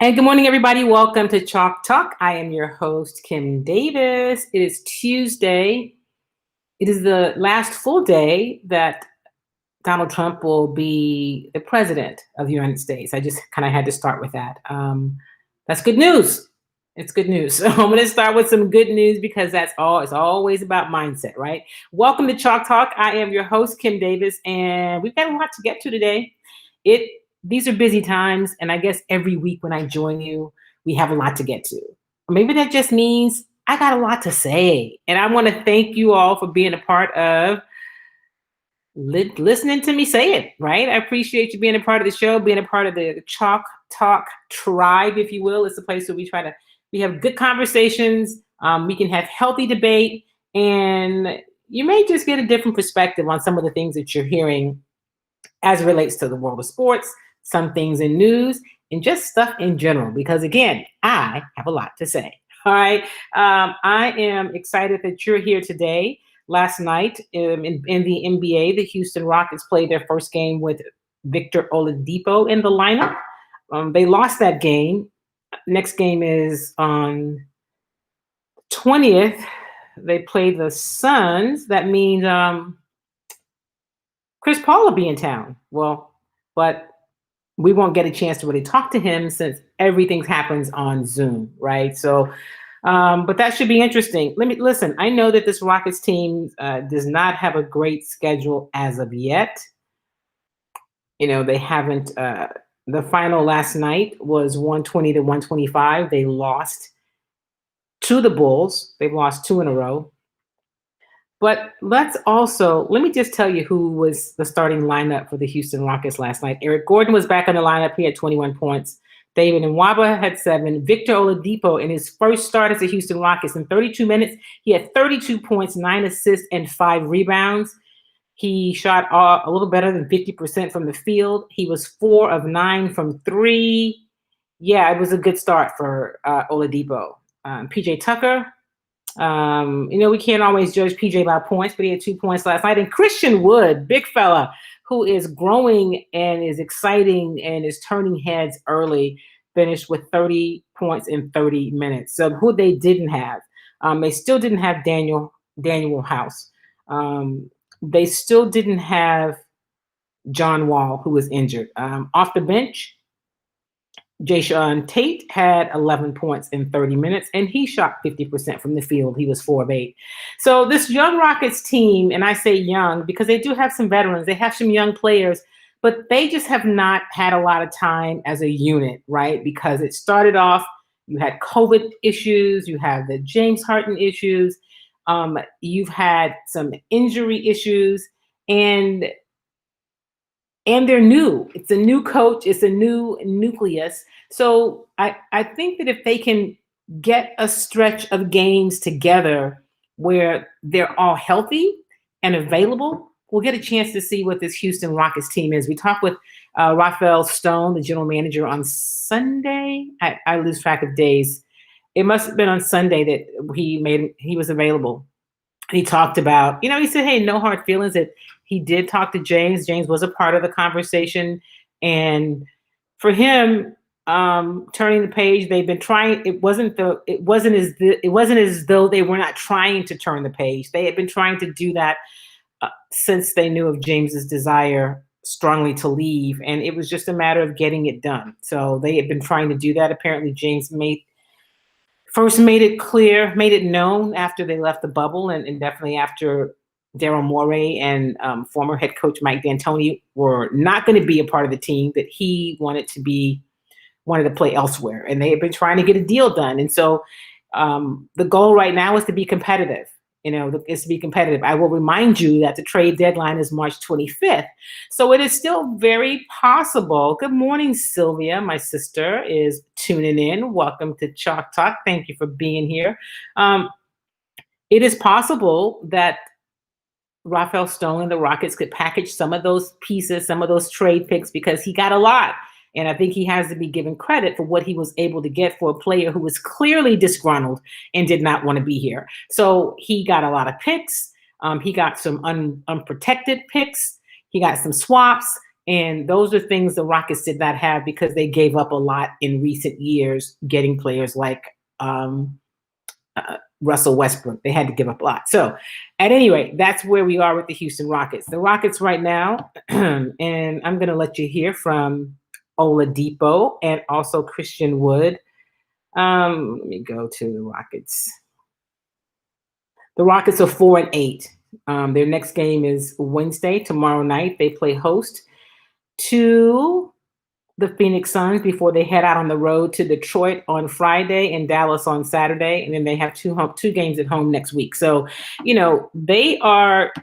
And good morning, everybody. Welcome to Chalk Talk. I am your host, Kim Davis. It is Tuesday. It is the last full day that Donald Trump will be the president of the United States. I just kind of had to start with that. That's good news. It's good news. So I'm going to start with some good news because that's all. It's always about mindset, right? Welcome to Chalk Talk. I am your host, Kim Davis, and we've got a lot to get to today. These are busy times, and I guess every week when I join you, we have a lot to get to. Or maybe that just means I got a lot to say, and I want to thank you all for being a part of listening to me say it, right? I appreciate you being a part of the show, being a part of the Chalk Talk tribe, if you will. It's a place where we have good conversations. We can have healthy debate, and you may just get a different perspective on some of the things that you're hearing as it relates to the world of sports, some things in news, and just stuff in general. Because again, I have a lot to say. All right. I am excited that you're here today. Last night in the NBA, the Houston Rockets played their first game with Victor Oladipo in the lineup. They lost that game. Next game is on 20th. They play the Suns. That means Chris Paul will be in town. Well, but we won't get a chance to really talk to him since everything happens on Zoom, right? So, but that should be interesting. Listen. I know that this Rockets team does not have a great schedule as of yet. You know, they haven't. The final last night was 120 to 125. They lost to the Bulls. They've lost two in a row. But let me just tell you who was the starting lineup for the Houston Rockets last night. Eric Gordon was back on the lineup. He had 21 points. David Nwaba had 7. Victor Oladipo, in his first start as the Houston Rockets, in 32 minutes, he had 32 points, 9 assists, and 5 rebounds. He shot a little better than 50% from the field. He was 4 of 9 from 3. Yeah, it was a good start for Oladipo. PJ Tucker, we can't always judge PJ by points, but he had 2 points last night. And Christian Wood, big fella, who is growing and is exciting and is turning heads early, finished with 30 points in 30 minutes. So who they didn't have, they still didn't have Daniel House. They still didn't have John Wall, who was injured. Off the bench, Deshawn Tate had 11 points in 30 minutes, and he shot 50% from the field. He was 4 of 8. So this young Rockets team, and I say young because they do have some veterans, they have some young players, but they just have not had a lot of time as a unit, right? Because it started off, you had COVID issues, you have the James Harden issues, you've had some injury issues, and they're new. It's a new coach. It's a new nucleus. So I think that if they can get a stretch of games together where they're all healthy and available, we'll get a chance to see what this Houston Rockets team is. We talked with Rafael Stone, the general manager, on Sunday. I lose track of days. It must have been on Sunday that he was available. He talked about, he said, hey, no hard feelings. That he did talk to James. James was a part of the conversation. And for him, turning the page, they've been trying. It wasn't as though they were not trying to turn the page. They had been trying to do that since they knew of James's desire strongly to leave. And it was just a matter of getting it done. So they had been trying to do that. Apparently James first made it known after they left the bubble, and definitely after Daryl Morey and former head coach Mike D'Antoni were not going to be a part of the team, that he wanted to play elsewhere. And they had been trying to get a deal done. And so the goal right now is to be competitive. Is to be competitive. I will remind you that the trade deadline is March 25th. So it is still very possible. Good morning, Sylvia. My sister is tuning in. Welcome to Chalk Talk. Thank you for being here. It is possible that Rafael Stone and the Rockets could package some of those pieces, some of those trade picks, because he got a lot. And I think he has to be given credit for what he was able to get for a player who was clearly disgruntled and did not want to be here. So he got a lot of picks. He got some unprotected picks. He got some swaps. And those are things the Rockets did not have because they gave up a lot in recent years getting players like Russell Westbrook. They had to give up a lot. So at any rate, that's where we are with the Houston Rockets. The Rockets right now, and I'm going to let you hear from Oladipo and also Christian Wood. Let me go to the Rockets. The Rockets are 4-8. Their next game is Wednesday, tomorrow night. They play host to the Phoenix Suns before they head out on the road to Detroit on Friday and Dallas on Saturday. And then they have two games at home next week. So, they are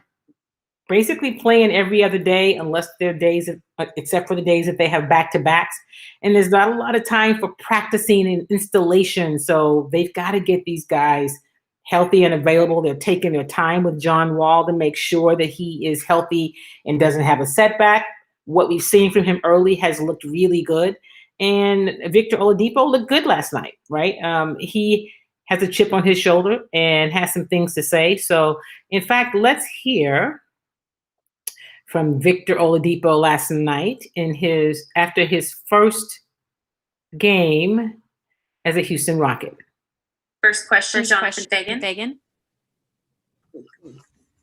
basically playing every other day unless they're days, except for the days that they have back-to-backs. And there's not a lot of time for practicing and installation. So they've got to get these guys healthy and available. They're taking their time with John Wall to make sure that he is healthy and doesn't have a setback. What we've seen from him early has looked really good. And Victor Oladipo looked good last night, right? He has a chip on his shoulder and has some things to say. So, in fact, let's hear from Victor Oladipo last night after his first game as a Houston Rocket. First question, Jonathan Fagan.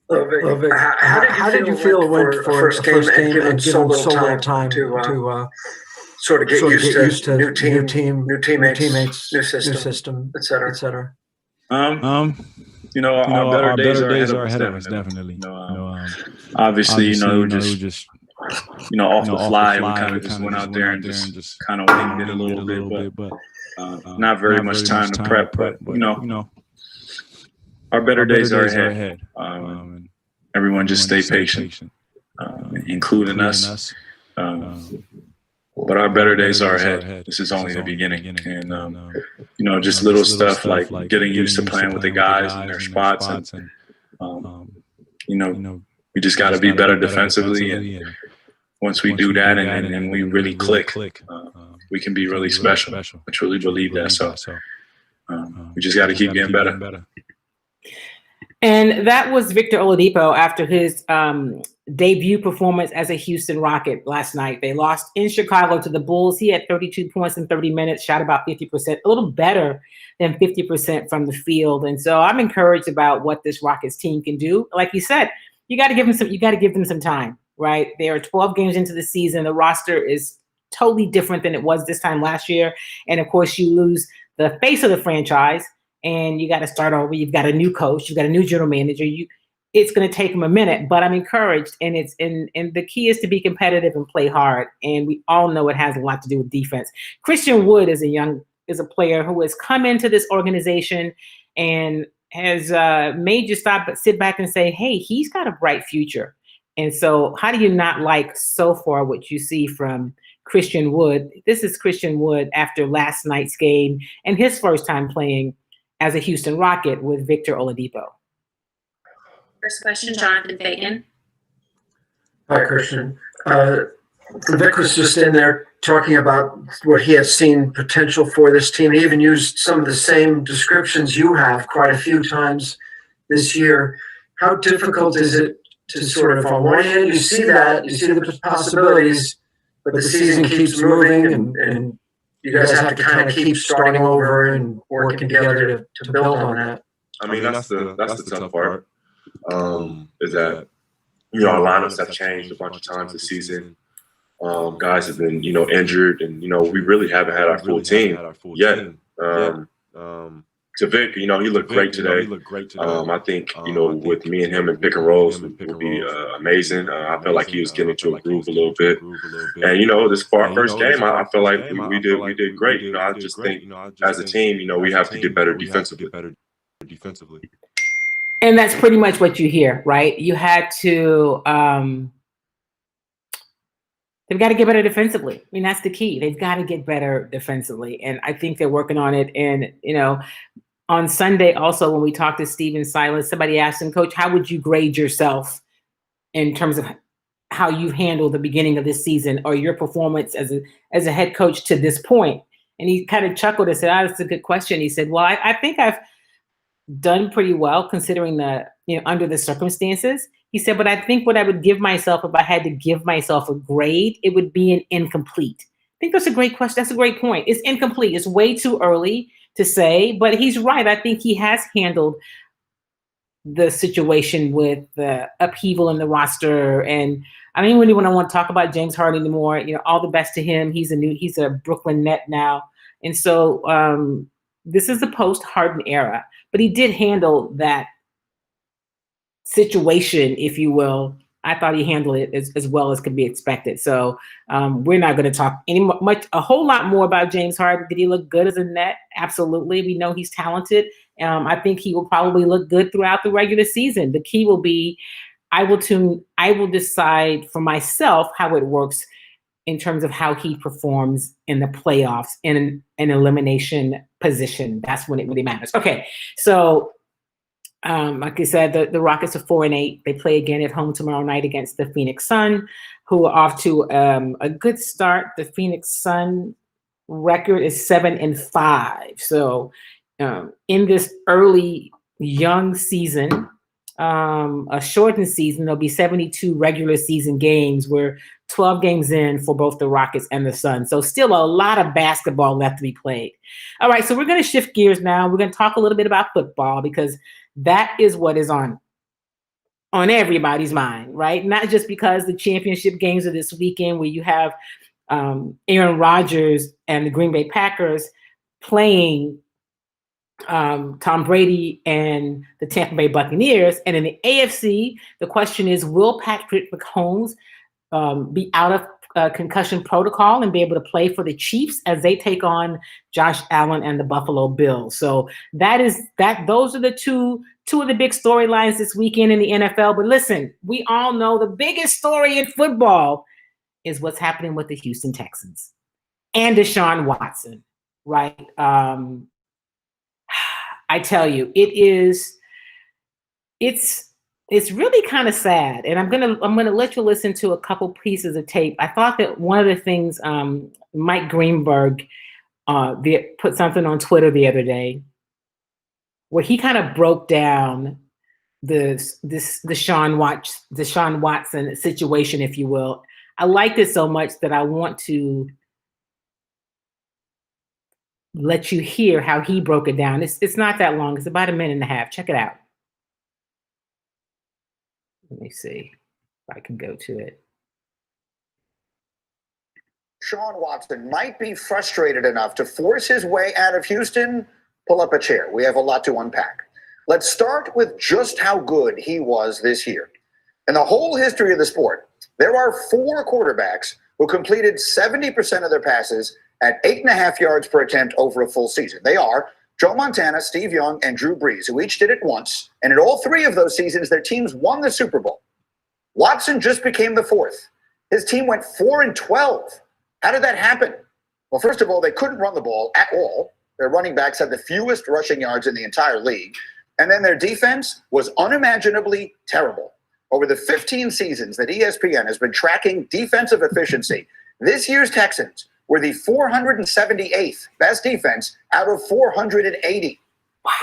How did you feel it went for first game and given so little time to sort of get used to new teammates, new system, et cetera? Our better days are ahead of us, definitely. Obviously, we just off the fly, we kind of just went out there and just kind of winged it a little bit, but not very much time to prep. But our better days are ahead. Everyone just stay patient, including us. But our better days are ahead. This is only the beginning. And, just little stuff like getting used to playing with the guys in their spots. And, we just got to be better defensively. And once we do that and we really click, we can be really special. I truly believe that. So we just got to keep getting better. And that was Victor Oladipo after his debut performance as a Houston Rocket last night. They lost in Chicago to the Bulls. He had 32 points in 30 minutes, shot about 50%, a little better than 50% from the field. And so I'm encouraged about what this Rockets team can do. Like you said, you got to give them some time, right? They are 12 games into the season. The roster is totally different than it was this time last year. And of course, you lose the face of the franchise. And you got to start over. You've got a new coach. You've got a new general manager. It's going to take them a minute, but I'm encouraged. And the key is to be competitive and play hard. And we all know it has a lot to do with defense. Christian Wood is a player who has come into this organization and has made you sit back and say, hey, he's got a bright future. And so how do you not like so far what you see from Christian Wood? This is Christian Wood after last night's game and his first time playing as a Houston Rocket with Victor Oladipo. First question, Jonathan Fagan. Hi, Christian. Vic was just in there talking about what he has seen potential for this team. He even used some of the same descriptions you have quite a few times this year. How difficult is it to sort of, on one hand, you see the possibilities, but the season keeps moving and you guys have to kind of keep starting over and working together to build on that. I mean, that's the tough part. Is that our lineups have changed a bunch of times this season. Guys have been injured, and we really haven't had our full team yet. To Vic, he looked great today. I think with me and him in pick and rolls would be amazing. I felt like he was getting into a groove a little bit, and this first game, I felt like we did great. I just think as a team, we have to get better defensively. And that's pretty much what you hear, right? You had to. They've got to get better defensively. I mean, that's the key. They've got to get better defensively. And I think they're working on it. And, on Sunday also, when we talked to Steven Silas, somebody asked him, Coach, how would you grade yourself in terms of how you've handled the beginning of this season or your performance as a head coach to this point? And he kind of chuckled and said, that's a good question. He said, well, I think I've done pretty well considering the under the circumstances. He said, but I think what I would give myself, if I had to give myself a grade, it would be an incomplete. I think that's a great question. That's a great point. It's incomplete. It's way too early to say, but he's right. I think he has handled the situation with the upheaval in the roster. And I don't even really want to talk about James Harden anymore. All the best to him. He's a Brooklyn Net now. And so this is the post-Harden era, but he did handle that situation, if you will. I thought he handled it as well as could be expected. So we're not going to talk a whole lot more about James Harden. Did he look good as a Net? Absolutely. We know he's talented. I think he will probably look good throughout the regular season. The key will be, I will decide for myself how it works in terms of how he performs in the playoffs in an elimination position. That's when it really matters. Okay, so like I said, the Rockets are 4-8. They play again at home tomorrow night against the Phoenix Sun, who are off to a good start. The Phoenix Sun record is 7-5. So in this early young season, a shortened season, there'll be 72 regular season games. We're 12 games in for both the Rockets and the Sun. So still a lot of basketball left to be played. All right, so we're going to shift gears now. We're going to talk a little bit about football because that is what is on everybody's mind, right? Not just because the championship games are this weekend where you have Aaron Rodgers and the Green Bay Packers playing Tom Brady and the Tampa Bay Buccaneers. And in the AFC, the question is, will Patrick Mahomes be out of concussion protocol and be able to play for the Chiefs as they take on Josh Allen and the Buffalo Bills? So those are the two of the big storylines this weekend in the NFL. But listen, we all know the biggest story in football is what's happening with the Houston Texans and Deshaun Watson, right? I tell you, it's really kind of sad. And I'm gonna let you listen to a couple pieces of tape. I thought that one of the things Mike Greenberg put something on Twitter the other day where he kind of broke down this Deshaun Watson situation, if you will. I liked it so much that I want to let you hear how he broke it down. It's not that long. It's about a minute and a half. Check it out. Let me see if I can go to it. Deshaun Watson might be frustrated enough to force his way out of Houston. Pull up a chair. We have a lot to unpack. Let's start with just how good he was this year. In the whole history of the sport, there are 4 quarterbacks who completed 70% of their passes at 8.5 yards per attempt over a full season. They are Joe Montana, Steve Young, and Drew Brees, who each did it once. And in all 3 of those seasons, their teams won the Super Bowl. Watson just became the 4th. His team went 4-12. How did that happen? Well, first of all, they couldn't run the ball at all. Their running backs had the fewest rushing yards in the entire league. And then their defense was unimaginably terrible. Over the 15 seasons that ESPN has been tracking defensive efficiency, this year's Texans were the 478th best defense out of 480.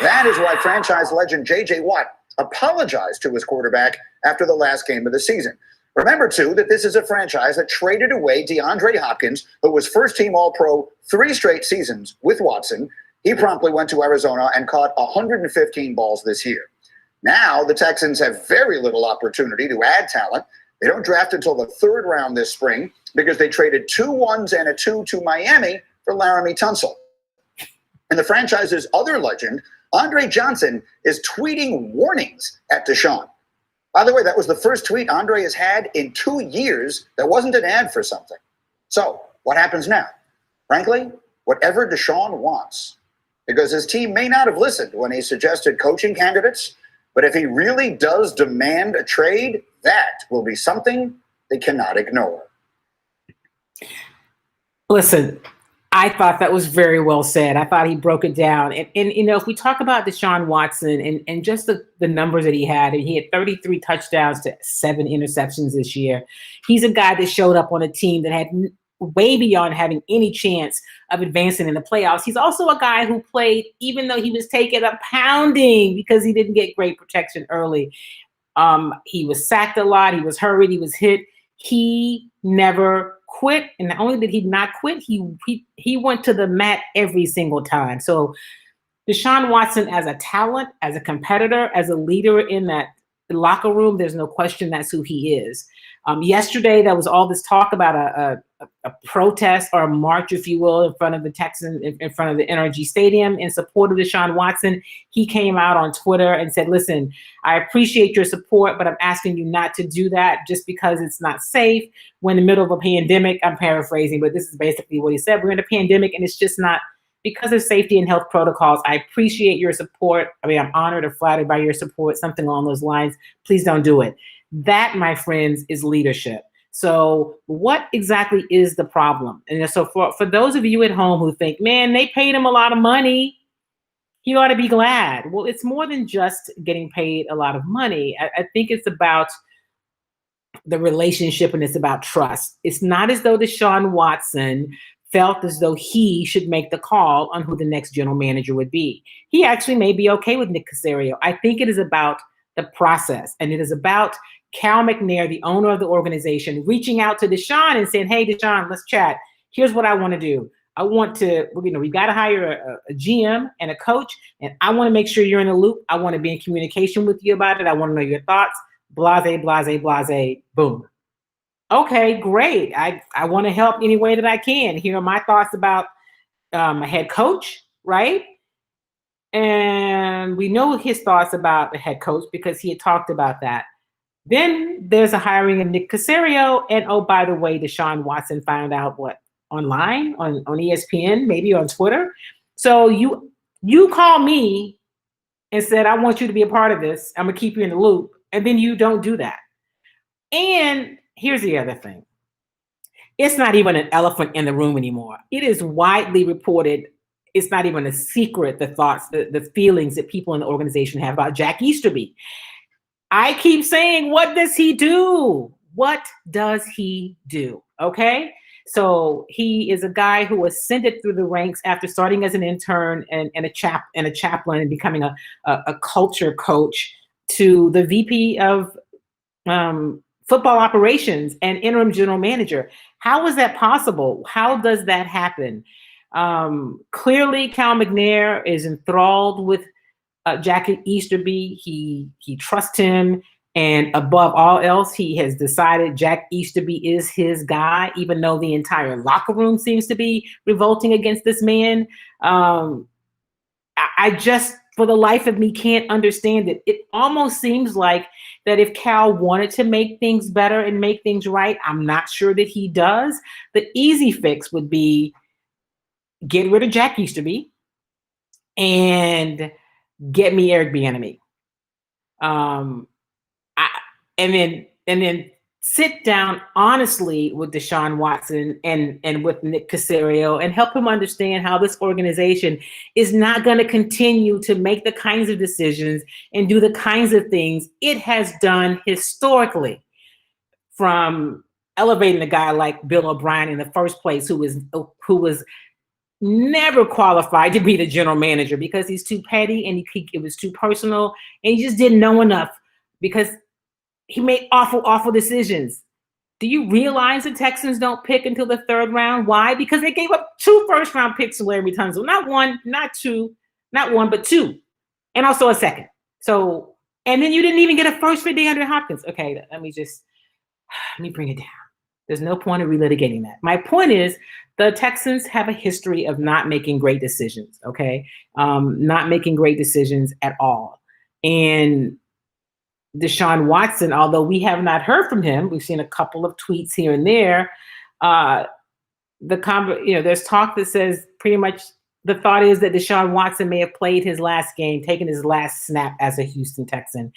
That is why franchise legend J.J. Watt apologized to his quarterback after the last game of the season. Remember, too, that this is a franchise that traded away DeAndre Hopkins, who was first-team All-Pro 3 straight seasons with Watson. He promptly went to Arizona and caught 115 balls this year. Now, the Texans have very little opportunity to add talent. They don't draft until the 3rd round this spring because they traded 2 1s and a 2 to Miami for Laramie Tunsil. And the franchise's other legend, Andre Johnson, is tweeting warnings at Deshaun. By the way, that was the first tweet Andre has had in 2 years that wasn't an ad for something. So, what happens now? Frankly, whatever Deshaun wants. Because his team may not have listened when he suggested coaching candidates, but if he really does demand a trade, that will be something they cannot ignore. Listen, I thought that was very well said. I thought he broke it down. And if we talk about Deshaun Watson and just the numbers that he had 33 touchdowns to 7 interceptions this year. He's a guy that showed up on a team that had way beyond having any chance of advancing in the playoffs. He's also a guy who played, even though he was taking a pounding because he didn't get great protection early. He was sacked a lot. He was hurried. He was hit. He never quit. And not only did he not quit, he went to the mat every single time. So Deshaun Watson, as a talent, as a competitor, as a leader in that locker room, there's no question that's who he is. Yesterday, there was all this talk about a protest or a march, if you will, in front of the Texans, in front of the NRG Stadium in support of Deshaun Watson. He came out on Twitter and said, listen, I appreciate your support, but I'm asking you not to do that just because it's not safe. We're in the middle of a pandemic. I'm paraphrasing, but this is basically what he said. We're in a pandemic and it's just not, because of safety and health protocols. I appreciate your support. I mean, I'm honored or flattered by your support, something along those lines. Please don't do it. That, my friends, is leadership. So what exactly is the problem? And so for those of you at home who think, man, they paid him a lot of money, he ought to be glad. Well, it's more than just getting paid a lot of money. I think it's about the relationship and it's about trust. It's not as though Deshaun Watson felt as though he should make the call on who the next general manager would be. He actually may be okay with Nick Caserio. I think it is about the process, and it is about Cal McNair, the owner of the organization, reaching out to Deshaun and saying, hey, Deshaun, let's chat. Here's what I want to do. I want to, we've got to hire a GM and a coach, and I want to make sure you're in the loop. I want to be in communication with you about it. I want to know your thoughts. Blase, blase, blase, boom. Okay, great. I want to help any way that I can. Here are my thoughts about a head coach, right? And we know his thoughts about the head coach because he had talked about that. Then there's a hiring of Nick Caserio. And oh, by the way, Deshaun Watson found out online, on ESPN, maybe on Twitter. So you call me and said, I want you to be a part of this. I'm going to keep you in the loop. And then you don't do that. And here's the other thing. It's not even an elephant in the room anymore. It is widely reported. It's not even a secret, the thoughts, the feelings that people in the organization have about Jack Easterby. I keep saying, what does he do? What does he do? Okay. So he is a guy who ascended through the ranks after starting as an intern and a chaplain and becoming a culture coach to the VP of football operations and interim general manager. How is that possible? How does that happen? Clearly, Cal McNair is enthralled with Jack Easterby. He trusts him. And above all else, he has decided Jack Easterby is his guy, even though the entire locker room seems to be revolting against this man. I just, for the life of me, can't understand it. It almost seems like that if Cal wanted to make things better and make things right, I'm not sure that he does. The easy fix would be get rid of Jack Easterby and get me Eric Bieniemy. And then sit down honestly with Deshaun Watson and with Nick Caserio and help him understand how this organization is not going to continue to make the kinds of decisions and do the kinds of things it has done historically, from elevating a guy like Bill O'Brien in the first place, who was never qualified to be the general manager because he's too petty and it was too personal and he just didn't know enough because he made awful decisions. Do you realize the Texans don't pick until the third round? Why? Because they gave up 2 first-round picks to Larry Tunsil. Not one, but 2. And also a second. So, and then you didn't even get a first for DeAndre Hopkins. Okay, let me bring it down. There's no point in relitigating that. My point is the Texans have a history of not making great decisions, okay? Not making great decisions at all. And Deshaun Watson, although we have not heard from him, we've seen a couple of tweets here and there. There's talk that says pretty much the thought is that Deshaun Watson may have played his last game, taken his last snap as a Houston Texan.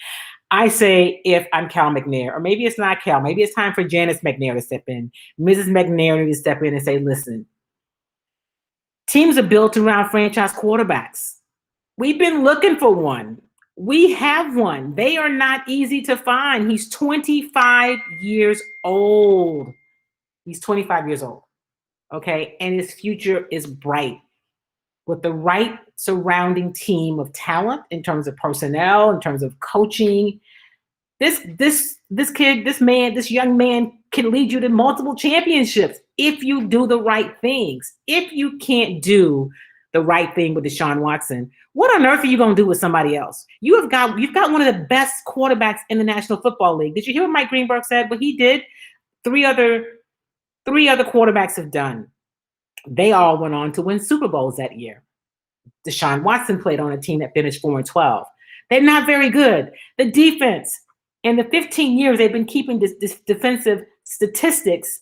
I say, if I'm Cal McNair, or maybe it's not Cal, maybe it's time for Janice McNair to step in. Mrs. McNair needs to step in and say, listen, teams are built around franchise quarterbacks. We've been looking for one. We have one. They are not easy to find. He's 25 years old. He's 25 years old. okay? And his future is bright. With the right surrounding team of talent in terms of personnel, in terms of coaching, this young man can lead you to multiple championships if you do the right things. If you can't do the right thing with Deshaun Watson, what on earth are you going to do with somebody else? You've got one of the best quarterbacks in the National Football League. Did you hear what Mike Greenberg said? What he did, three other quarterbacks have done. They all went on to win Super Bowls that year. Deshaun Watson played on a team that finished 4-12. They're not very good. The defense, in the 15 years they've been keeping this defensive statistics,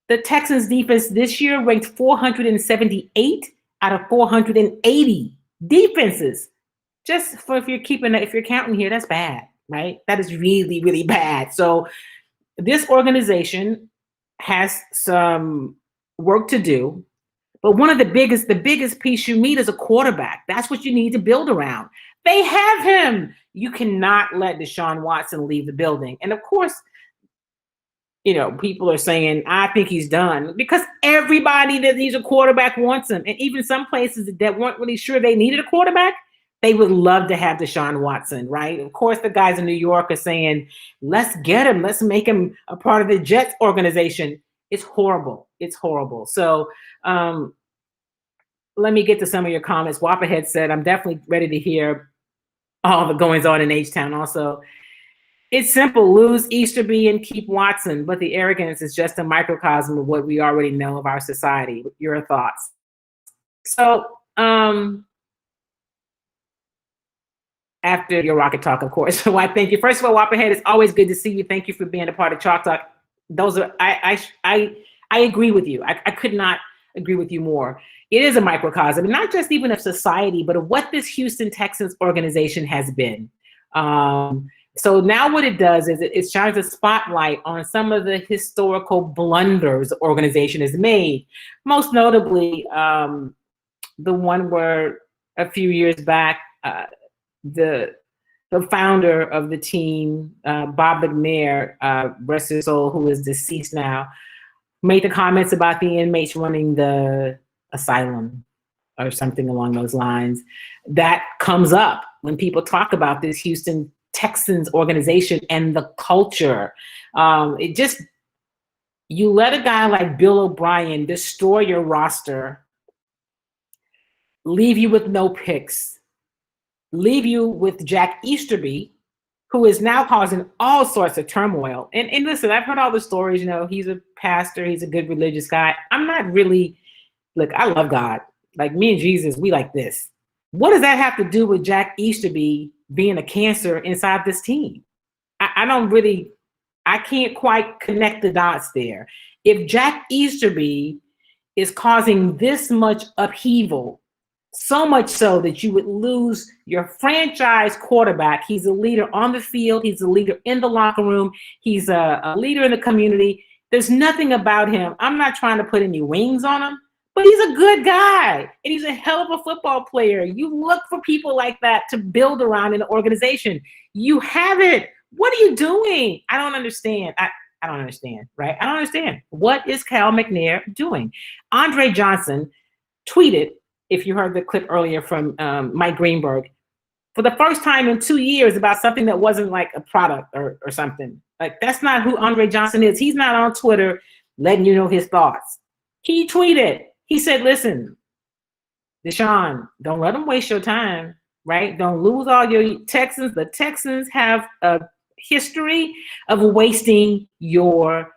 the Texans defense this year ranked 478 out of 480 defenses. Just for if you're counting here, that's bad, right? That is really, really bad. So this organization has some work to do, but one of the biggest piece you need is a quarterback. That's what you need to build around. They have him. You cannot let Deshaun Watson leave the building. And of course, people are saying, I think he's done, because everybody that needs a quarterback wants him. And even some places that weren't really sure they needed a quarterback, they would love to have Deshaun Watson, right? Of course, the guys in New York are saying, let's get him. Let's make him a part of the Jets organization. It's horrible. It's horrible. So let me get to some of your comments. Wapperhead said, I'm definitely ready to hear all the goings on in H-Town also. It's simple. Lose Easterby and keep Watson, but the arrogance is just a microcosm of what we already know of our society. Your thoughts? So after your rocket talk, of course. So I thank you. First of all, Wapperhead, it's always good to see you. Thank you for being a part of Chalk Talk. I agree with you. I could not agree with you more. It is a microcosm, not just even of society, but of what this Houston Texans organization has been. So now what it does is it shines a spotlight on some of the historical blunders the organization has made. Most notably, the one where a few years back, the founder of the team, Bob McNair, rest his soul, who is deceased now, made the comments about the inmates running the asylum or something along those lines. That comes up when people talk about this Houston Texans organization and the culture. You let a guy like Bill O'Brien destroy your roster, leave you with no picks, leave you with Jack Easterby, who is now causing all sorts of turmoil. And listen, I've heard all the stories, he's a pastor, he's a good religious guy. I'm not really, look, I love God. Like me and Jesus, we like this. What does that have to do with Jack Easterby being a cancer inside this team? I can't quite connect the dots there. If Jack Easterby is causing this much upheaval, so much so that you would lose your franchise quarterback. He's a leader on the field. He's a leader in the locker room. He's a leader in the community. There's nothing about him. I'm not trying to put any wings on him, but he's a good guy, and he's a hell of a football player. You look for people like that to build around in the organization. You have it. What are you doing? I don't understand. I don't understand, right? I don't understand. What is Cal McNair doing? Andre Johnson tweeted, if you heard the clip earlier from Mike Greenberg, for the first time in 2 years about something that wasn't like a product or something. Like, that's not who Andre Johnson is. He's not on Twitter letting you know his thoughts. He tweeted, he said, listen, Deshaun, don't let them waste your time, right? Don't lose all your Texans. The Texans have a history of wasting your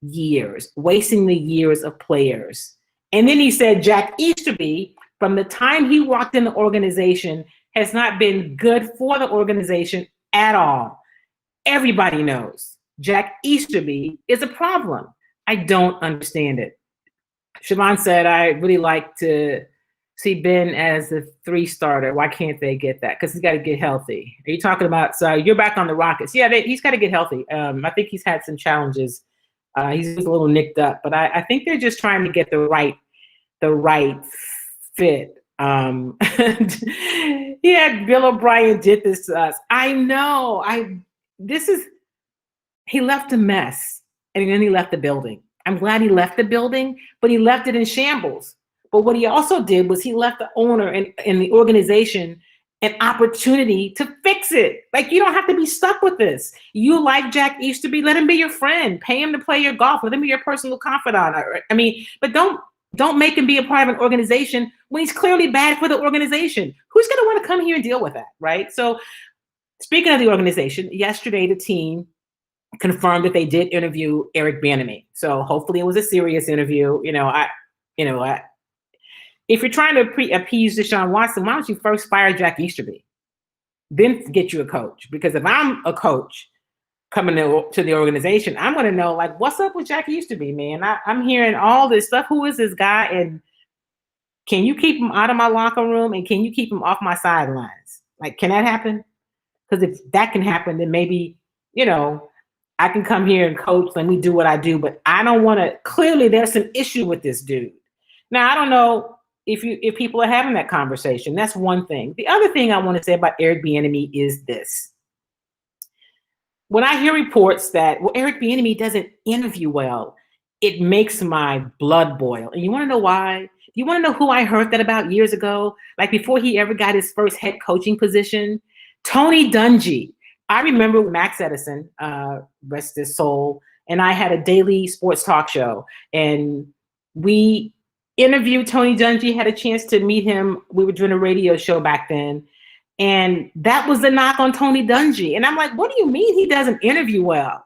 years, wasting the years of players. And then he said, Jack Easterby, from the time he walked in the organization, has not been good for the organization at all. Everybody knows Jack Easterby is a problem. I don't understand it. Siobhan said, I really like to see Ben as the 3 starter. Why can't they get that? Because he's got to get healthy. Are you talking about, so you're back on the Rockets? Yeah, he's got to get healthy. I think he's had some challenges. He's a little nicked up, but I think they're just trying to get the right fit. Yeah, Bill O'Brien did this to us. I know. He left a mess, and then he left the building. I'm glad he left the building, but he left it in shambles. But what he also did was he left the owner and the organization an opportunity to fix it. Like, you don't have to be stuck with this. You like Jack Easterby, let him be your friend. Pay him to play your golf. Let him be your personal confidant. But don't make him be a part of an organization when he's clearly bad for the organization. Who's going to want to come here and deal with that, right? So speaking of the organization, yesterday the team confirmed that they did interview Eric Bieniemy. So hopefully it was a serious interview. If you're trying to appease Deshaun Watson, why don't you first fire Jack Easterby, then get you a coach? Because if I'm a coach coming to the organization, I'm going to know, like, what's up with Jack Easterby, man? I'm hearing all this stuff. Who is this guy? And can you keep him out of my locker room? And can you keep him off my sidelines? Like, can that happen? Because if that can happen, then maybe, I can come here and coach. Let me do what I do. But I don't want to. Clearly, there's some issue with this dude. Now, I don't know if people are having that conversation. That's one thing. The other thing I want to say about Eric Bieniemy is this. When I hear reports that, Eric Bieniemy doesn't interview well, it makes my blood boil. And you want to know why? You want to know who I heard that about years ago? Like before he ever got his first head coaching position? Tony Dungy. I remember Max Edison, rest his soul, and I had a daily sports talk show. And we interviewed Tony Dungy, had a chance to meet him. We were doing a radio show back then. And that was the knock on Tony Dungy. And I'm like, what do you mean he doesn't interview well?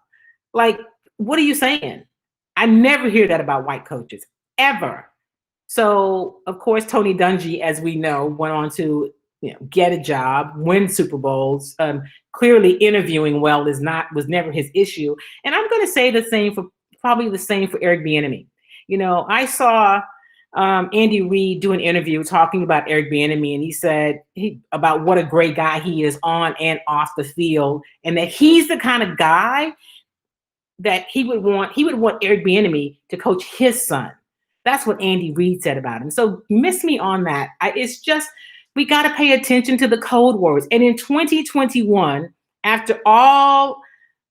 Like, what are you saying? I never hear that about white coaches, ever. So, of course, Tony Dungy, as we know, went on to get a job, win Super Bowls. Clearly, interviewing well was never his issue. And I'm going to say probably the same for Eric Bieniemy. I saw Andy Reid do an interview talking about Eric Bieniemy, and he said about what a great guy he is on and off the field, and that he's the kind of guy that he would want Eric Bieniemy to coach his son. That's what Andy Reid said about him. So miss me on that. It's just, we got to pay attention to the code words. And in 2021, after all,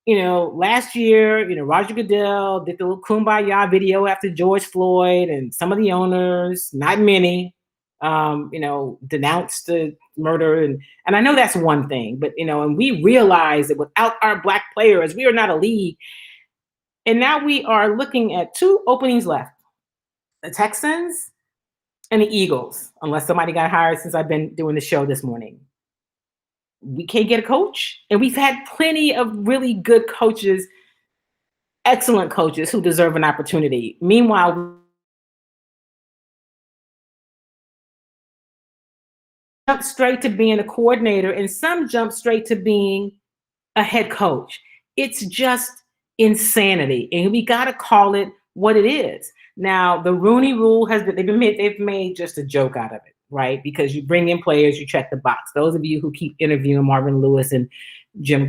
last year, Roger Goodell did the little Kumbaya video after George Floyd, and some of the owners, not many, denounced the murder. And I know that's one thing, but, and we realize that without our Black players, we are not a league. And now we are looking at 2 openings left, the Texans and the Eagles, unless somebody got hired since I've been doing the show this morning. We can't get a coach. And we've had plenty of really good coaches, excellent coaches who deserve an opportunity. Meanwhile, jump straight to being a coordinator, and some jump straight to being a head coach. It's just insanity. And we got to call it what it is. Now, the Rooney Rule they've made just a joke out of it, right? Because you bring in players, you check the box. Those of you who keep interviewing Marvin Lewis and Jim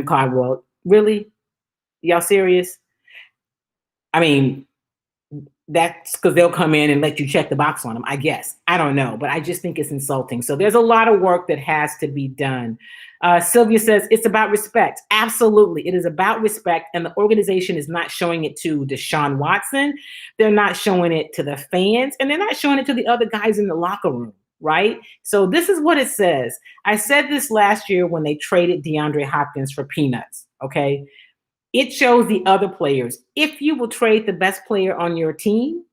Caldwell, really? Y'all serious? I mean, that's because they'll come in and let you check the box on them, I guess. I don't know, but I just think it's insulting. So there's a lot of work that has to be done. Sylvia says it's about respect. Absolutely. It is about respect. And the organization is not showing it to Deshaun Watson. They're not showing it to the fans, and they're not showing it to the other guys in the locker room, right? So this is what it says. I said this last year when they traded DeAndre Hopkins for peanuts, okay? It shows the other players, if you will trade the best player on your team,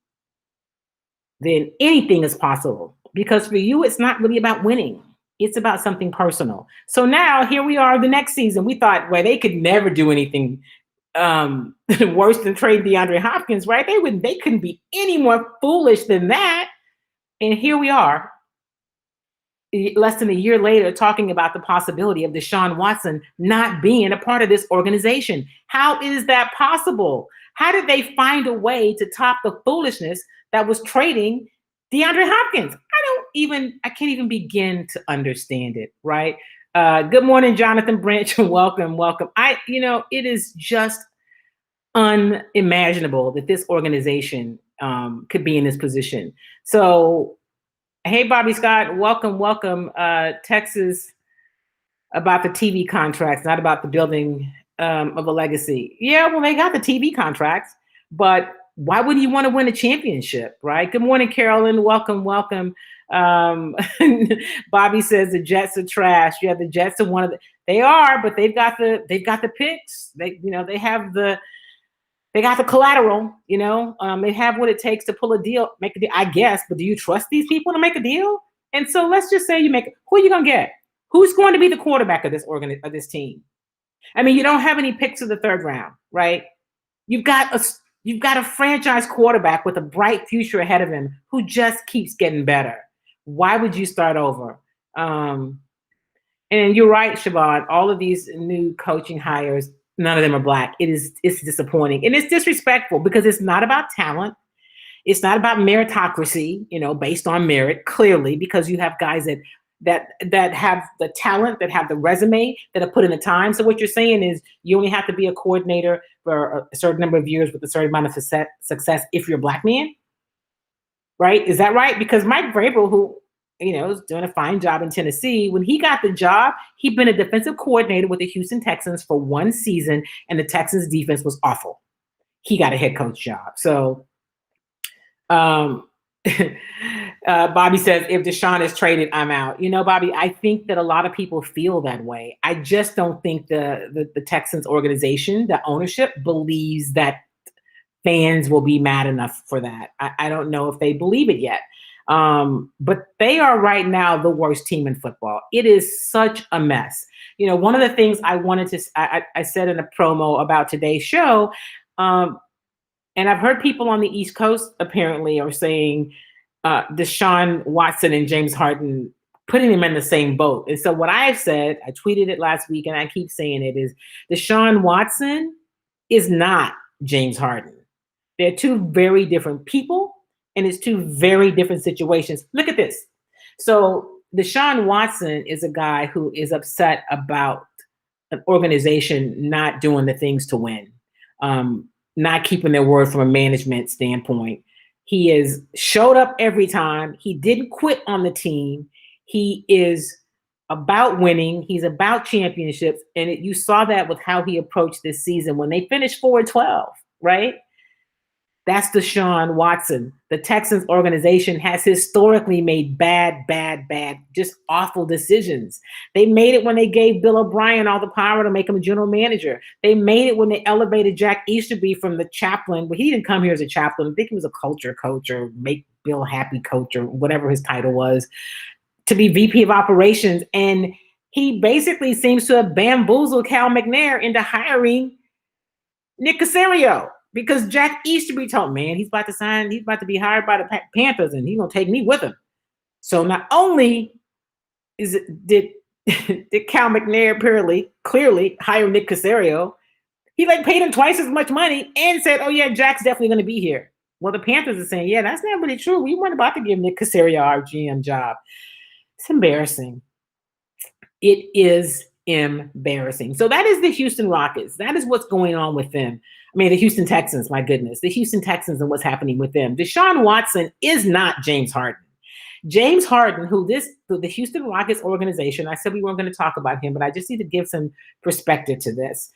then anything is possible. Because for you, it's not really about winning. It's about something personal. So now here we are the next season. We thought, well, they could never do anything worse than trade DeAndre Hopkins, right? They couldn't be any more foolish than that. And here we are, less than a year later, talking about the possibility of Deshaun Watson not being a part of this organization. How is that possible? How did they find a way to top the foolishness that was trading DeAndre Hopkins? I can't even begin to understand it, right? Good morning, Jonathan Branch. Welcome. It is just unimaginable that this organization could be in this position. So, hey, Bobby Scott, welcome. Texas about the TV contracts, not about the building of a legacy. Yeah, well, they got the TV contracts, but why wouldn't you want to win a championship, right? Good morning, Carolyn. Welcome. Bobby says the Jets are trash. Yeah, the Jets are they are, but they've got the picks. They have the collateral, they have what it takes to pull a deal, make a deal, I guess, but do you trust these people to make a deal? And so let's just say who are you going to get? Who's going to be the quarterback of this team? I mean, you don't have any picks of the third round, right? You've got a franchise quarterback with a bright future ahead of him who just keeps getting better. Why would you start over? And you're right, Siobhan, all of these new coaching hires, none of them are Black. It's disappointing. And it's disrespectful because it's not about talent. It's not about meritocracy, based on merit, clearly, because you have guys that have the talent, that have the resume, that have put in the time. So what you're saying is you only have to be a coordinator for a certain number of years with a certain amount of success if you're a Black man, right? Is that right? Because Mike Vrabel, who is doing a fine job in Tennessee, when he got the job, he'd been a defensive coordinator with the Houston Texans for one season, and the Texans defense was awful. He got a head coach job. So Bobby says, if Deshaun is traded, I'm out. Bobby, I think that a lot of people feel that way. I just don't think the Texans organization, the ownership, believes that fans will be mad enough for that. I don't know if they believe it yet. But they are right now the worst team in football. It is such a mess. One of the things I wanted to, I said in a promo about today's show, and I've heard people on the East Coast apparently are saying Deshaun Watson and James Harden, putting them in the same boat. And so what I've said, I tweeted it last week and I keep saying it, is Deshaun Watson is not James Harden. They're two very different people and it's two very different situations. Look at this. So Deshaun Watson is a guy who is upset about an organization not doing the things to win. Not keeping their word from a management standpoint. He has showed up every time. He didn't quit on the team. He is about winning. He's about championships. And you saw that with how he approached this season when they finished 4-12, right? That's Deshaun Watson. The Texans organization has historically made bad, just awful decisions. They made it when they gave Bill O'Brien all the power to make him a general manager. They made it when they elevated Jack Easterby from the chaplain. Well, he didn't come here as a chaplain. I think he was a culture coach or make Bill happy coach or whatever his title was, to be VP of operations. And he basically seems to have bamboozled Cal McNair into hiring Nick Caserio. Because Jack Easterby told, man, he's about to be hired by the Panthers and he's going to take me with him. So not only did Cal McNair clearly hire Nick Caserio, he paid him twice as much money and said, oh yeah, Jack's definitely going to be here. Well, the Panthers are saying, yeah, that's not really true. We weren't about to give Nick Caserio our GM job. It's embarrassing. It is embarrassing. So that is the Houston Rockets. That is what's going on with them. I mean, the Houston Texans, my goodness, the Houston Texans and what's happening with them. Deshaun Watson is not James Harden. James Harden, who the Houston Rockets organization, I said we weren't going to talk about him, but I just need to give some perspective to this.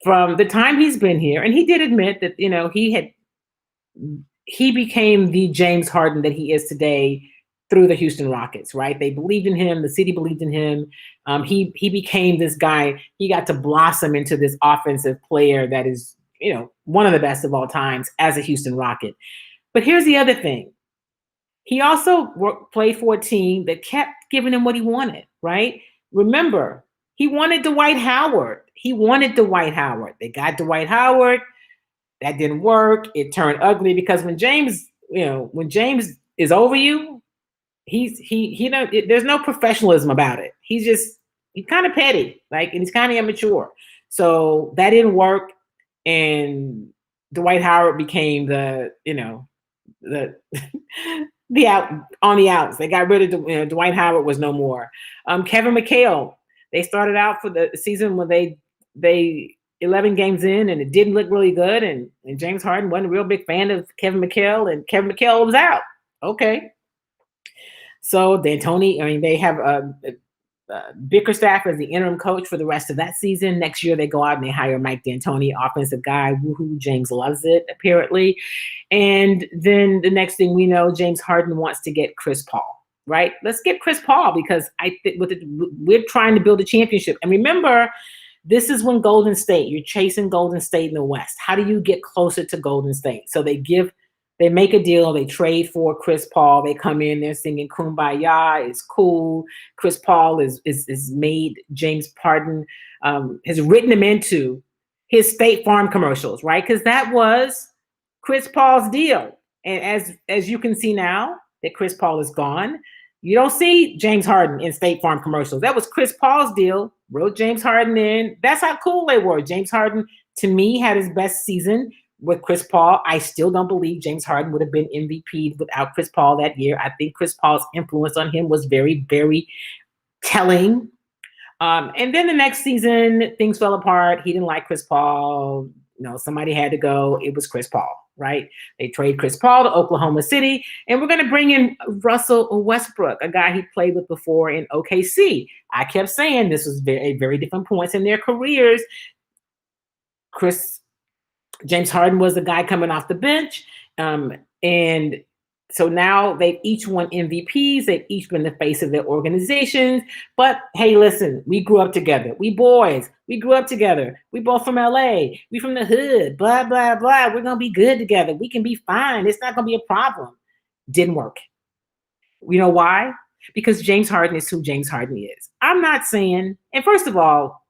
From the time he's been here, and he did admit that, he became the James Harden that he is today through the Houston Rockets, right? They believed in him. The city believed in him. He became this guy. He got to blossom into this offensive player that is, one of the best of all times as a Houston Rocket. But here's the other thing. He also played for a team that kept giving him what he wanted, right? Remember, he wanted Dwight Howard. They got Dwight Howard. That didn't work. It turned ugly because when James is over you, there's no professionalism about it. He's kind of petty, and he's kind of immature. So that didn't work. And Dwight Howard became the out on the outs. They got rid of Dwight Howard was no more. Kevin McHale, they started out for the season when they 11 games in and it didn't look really good. And James Harden wasn't a real big fan of Kevin McHale and Kevin McHale was out. Okay. So D'Antoni, they have Bickerstaff as the interim coach for the rest of that season. Next year, they go out and they hire Mike D'Antoni, offensive guy. Woohoo, James loves it, apparently. And then the next thing we know, James Harden wants to get Chris Paul, right? Let's get Chris Paul, because I think we're trying to build a championship. And remember, this is when Golden State, you're chasing Golden State in the West. How do you get closer to Golden State? So they make a deal. They trade for Chris Paul. They come in, they're singing Kumbaya. It's cool. Chris Paul is made James Harden, has written him into his State Farm commercials, right? Because that was Chris Paul's deal. And as you can see now that Chris Paul is gone, you don't see James Harden in State Farm commercials. That was Chris Paul's deal. Wrote James Harden in. That's how cool they were. James Harden, to me, had his best season with Chris Paul. I still don't believe James Harden would have been MVP without Chris Paul that year. I think Chris Paul's influence on him was very, very telling. And then the next season, things fell apart. He didn't like Chris Paul. Somebody had to go. It was Chris Paul, right? They trade Chris Paul to Oklahoma City, and we're going to bring in Russell Westbrook, a guy he played with before in OKC. I kept saying this was very, very different points in their careers. James Harden was the guy coming off the bench. And so now they've each won MVPs. They've each been the face of their organizations. But hey, listen, we grew up together. We boys, we grew up together. We both from LA. We from the hood, blah, blah, blah. We're going to be good together. We can be fine. It's not going to be a problem. Didn't work. You know why? Because James Harden is who James Harden is. I'm not saying, and first of all,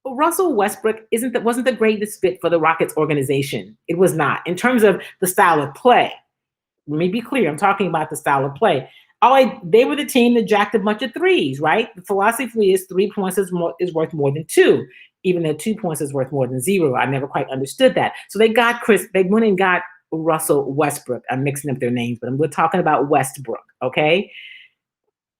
Russell Westbrook wasn't the greatest fit for the Rockets organization. It was not. In terms of the style of play, let me be clear. I'm talking about the style of play. They were the team that jacked a bunch of threes, right? The philosophy is 3 points is worth more than 2, even though 2 points is worth more than 0. I never quite understood that. So they went and got Russell Westbrook. I'm mixing up their names, but we're talking about Westbrook, okay?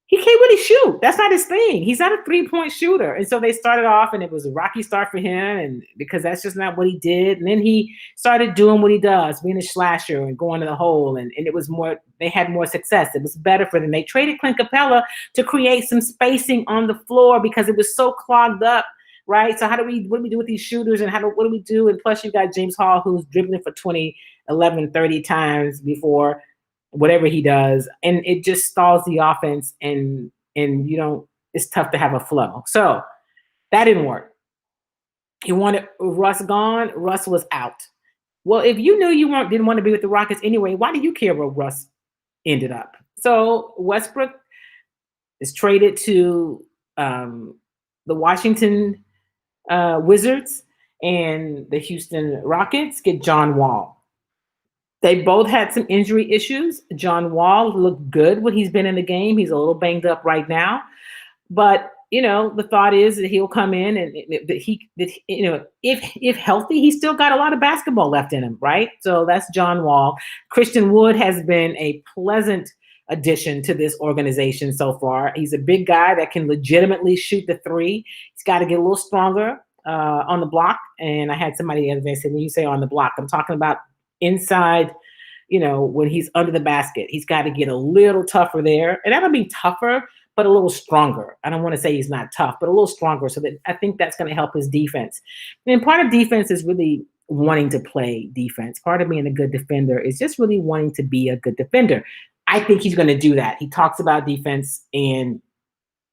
He can't really shoot. That's not his thing. He's not a 3-point shooter. And so they started off, and it was a rocky start for him, and because that's just not what he did. And then he started doing what he does, being a slasher and going to the hole. And it was more, they had more success. It was better for them. They traded Clint Capella to create some spacing on the floor because it was so clogged up, right? So what do we do with these shooters, and what do we do? And plus you got James Hall, who's dribbling for 20, 11, 30 times before whatever he does, and it just stalls the offense, and it's tough to have a flow. So that didn't work. He wanted Russ gone. Russ was out. Well, if you knew you didn't want to be with the Rockets anyway, why do you care where Russ ended up? So Westbrook is traded to the Washington Wizards, and the Houston Rockets get John Wall. They both had some injury issues. John Wall looked good when he's been in the game. He's a little banged up right now. But, the thought is that he'll come in and if healthy, he's still got a lot of basketball left in him, right? So that's John Wall. Christian Wood has been a pleasant addition to this organization so far. He's a big guy that can legitimately shoot the 3. He's got to get a little stronger on the block. And I had somebody the other day say, when you say on the block, I'm talking about inside, when he's under the basket. He's got to get a little tougher there. And that'll be tougher, but a little stronger. I don't want to say he's not tough, but a little stronger. So that I think that's going to help his defense. And part of defense is really wanting to play defense. Part of being a good defender is just really wanting to be a good defender. I think he's going to do that. He talks about defense, and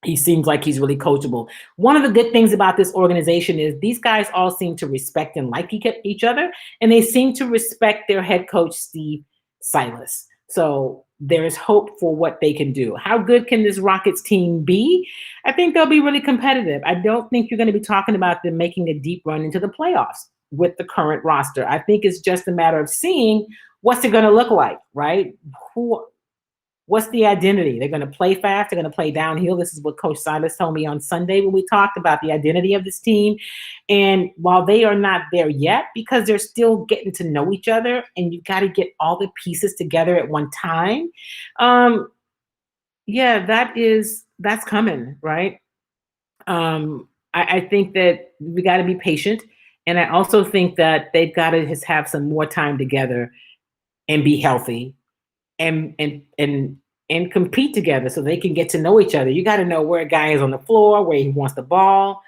he seems like he's really coachable. One of the good things about this organization is these guys all seem to respect and like each other, and they seem to respect their head coach, Steve Silas. So there is hope for what they can do. How good can this Rockets team be? I think they'll be really competitive. I don't think you're going to be talking about them making a deep run into the playoffs with the current roster. I think it's just a matter of seeing what's it going to look like, right? What's the identity? They're going to play fast. They're going to play downhill. This is what Coach Silas told me on Sunday when we talked about the identity of this team. And while they are not there yet, because they're still getting to know each other, and you've got to get all the pieces together at one time. That's coming, right? I think that we got to be patient. And I also think that they've got to have some more time together and be healthy. And and compete together so they can get to know each other. You got to know where a guy is on the floor, where he wants the ball,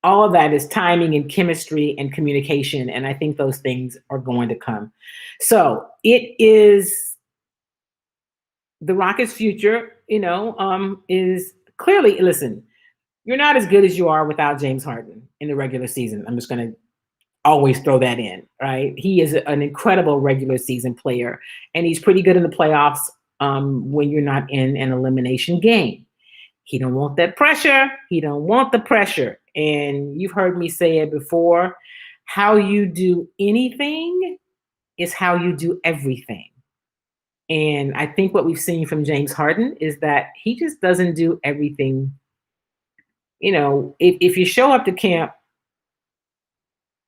all of that is timing and chemistry and communication. And I think those things are going to come. So it is the Rockets' future, is clearly, listen, you're not as good as you are without James Harden in the regular season. I'm just going to always throw that in, right? He is an incredible regular season player, and he's pretty good in the playoffs when you're not in an elimination game. He don't want that pressure. He don't want the pressure. And you've heard me say it before, how you do anything is how you do everything. And I think what we've seen from James Harden is that he just doesn't do everything. If you show up to camp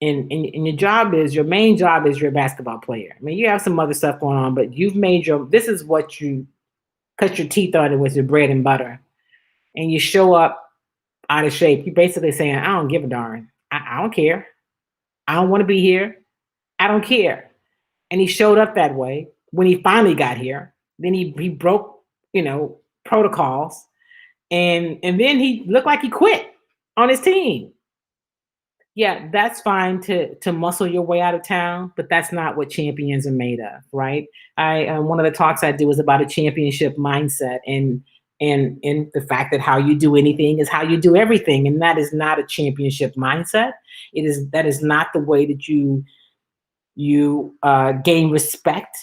and your main job is you're a basketball player. I mean, you have some other stuff going on, but you've made this is what you cut your teeth on it with your bread and butter. And you show up out of shape. You're basically saying, I don't give a darn. I don't care. I don't want to be here. I don't care. And he showed up that way when he finally got here. Then he broke, protocols. And then he looked like he quit on his team. Yeah, that's fine to muscle your way out of town, but that's not what champions are made of, right? One of the talks I do is about a championship mindset and the fact that how you do anything is how you do everything, and that is not a championship mindset. That is not the way that you gain respect.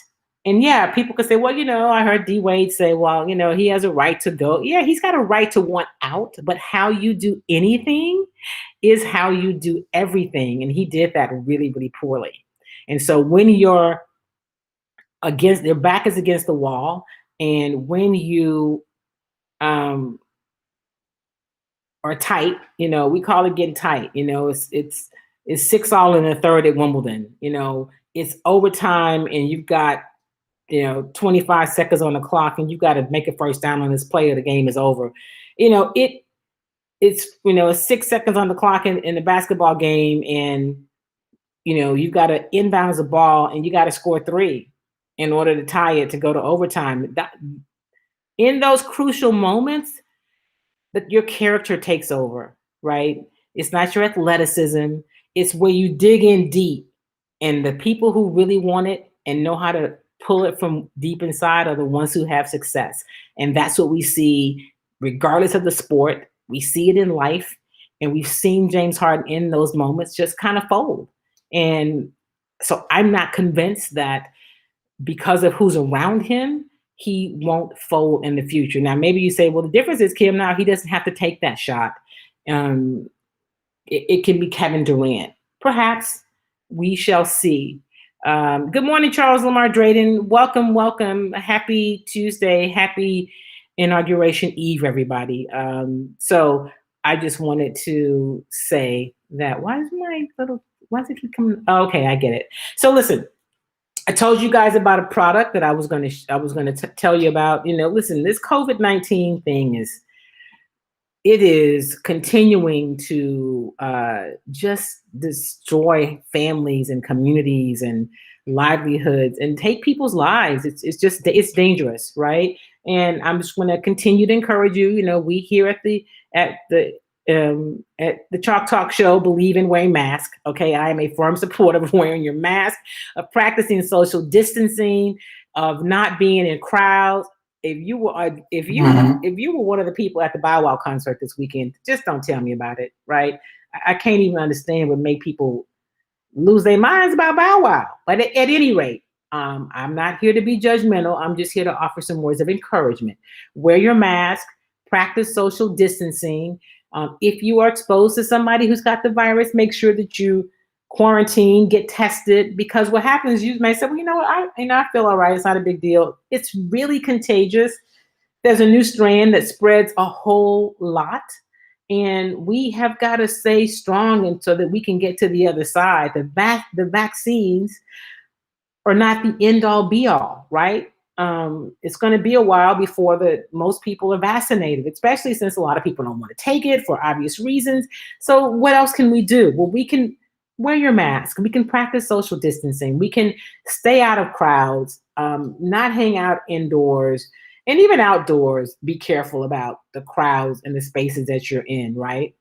And yeah, people could say, well, I heard D Wade say, well, he has a right to go. Yeah, he's got a right to want out, but how you do anything is how you do everything. And he did that really, really poorly. And so when your back is against the wall, and when you are tight, we call it getting tight. It's 6-all in the third at Wimbledon. It's overtime, and you've got 25 seconds on the clock, and you got to make a first down on this play or the game is over. It's 6 seconds on the clock in the basketball game, and you've got to inbounds the ball, and you got to score 3 in order to tie it to go to overtime. In those crucial moments, that your character takes over, right? It's not your athleticism. It's where you dig in deep, and the people who really want it and know how to pull it from deep inside are the ones who have success. And that's what we see regardless of the sport. We see it in life, and we've seen James Harden in those moments just kind of fold. And so I'm not convinced that because of who's around him, he won't fold in the future. Now, maybe you say, well, the difference is, Kim, now he doesn't have to take that shot. It can be Kevin Durant. Perhaps. We shall see. Good morning, Charles Lamar Drayden. Welcome. Happy Tuesday. Happy Inauguration Eve, everybody. So I just wanted to say that, why is it keep coming? Oh, okay, I get it. So listen, I told you guys about a product that I was going to tell you about. Listen, this COVID-19 thing is continuing to just destroy families and communities and livelihoods and take people's lives. It's dangerous, right? And I'm just going to continue to encourage you. We here at the Chalk Talk Show believe in wearing masks. Okay, I am a firm supporter of wearing your mask, of practicing social distancing, of not being in crowds. If you were one of the people at the Bow Wow concert this weekend, just don't tell me about it, right? I can't even understand what made people lose their minds about Bow Wow. But at any rate, I'm not here to be judgmental. I'm just here to offer some words of encouragement. Wear your mask, practice social distancing. If you are exposed to somebody who's got the virus, make sure that you quarantine, get tested, because what happens, you may say, well, I feel all right. It's not a big deal. It's really contagious. There's a new strand that spreads a whole lot, and we have got to stay strong and so that we can get to the other side. The vaccines are not the end all be all, right? It's going to be a while before most people are vaccinated, especially since a lot of people don't want to take it for obvious reasons. So what else can we do? Well, we can wear your mask. We can practice social distancing. We can stay out of crowds. not hang out indoors, and even outdoors. Be careful about the crowds and the spaces that you're in, right?